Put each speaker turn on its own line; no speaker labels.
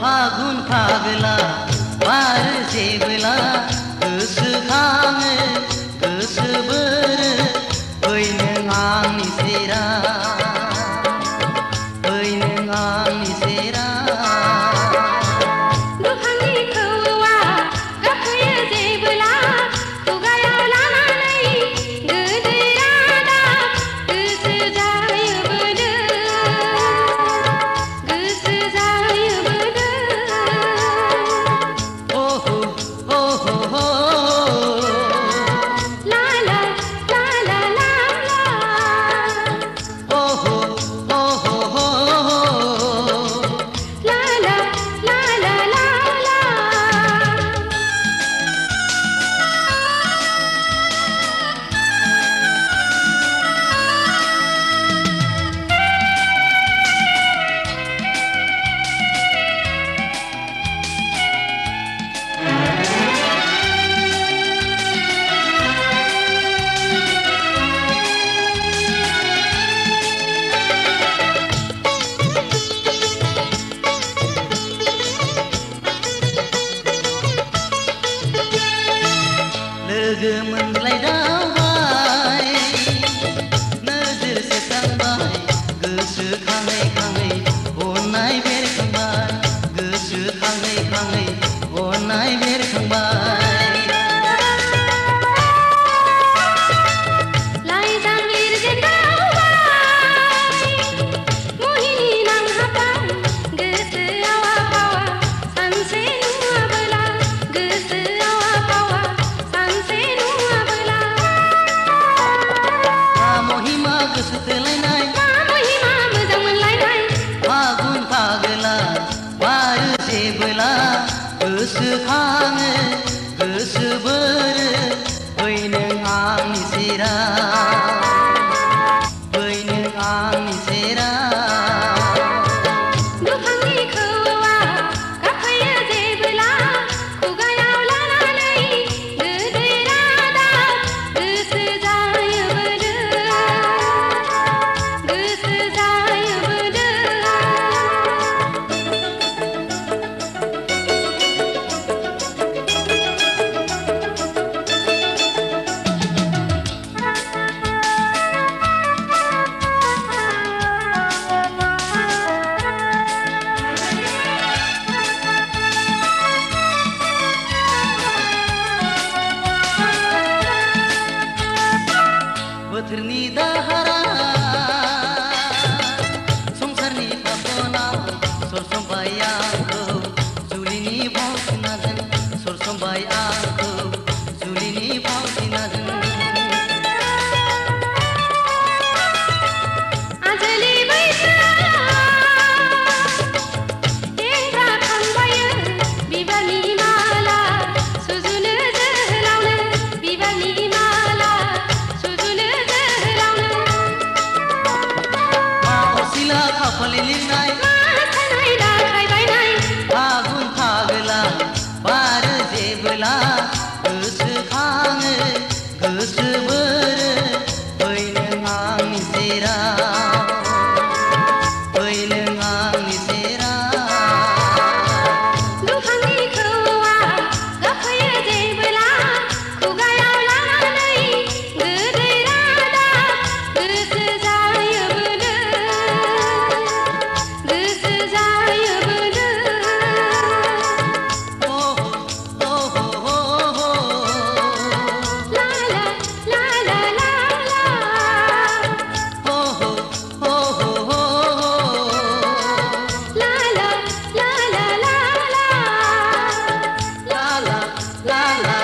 फागुन फागला बार जेबला गोसोखाङो गोसो बोरो फै नों आंनि सेरा फै नों आंनि सेरा लोगो मोनलायदावबाय नोजोर सेरखांबाय गोसोखाङै खाङै अननाय बेरखांबाय गोसोखाङै खाङै अननाय बेरखांबाय फागुन फागला बार जेबला गोसोखाङो गोसो बोरो फै नों आंनि सेरा फै नों आंनि सेरा बोथोरनि दाहारा संसारनि फाखनाव सरसमबाय आंखौ जुलिनि भावथिनाजों सरसमबाय आंखौ जुलिनि भावथिनाजों फागुन फागला बार जेबला गोसोखाङो गोसो बोरो फै नों आंनि सेरा फै नों आंनि सेरा la la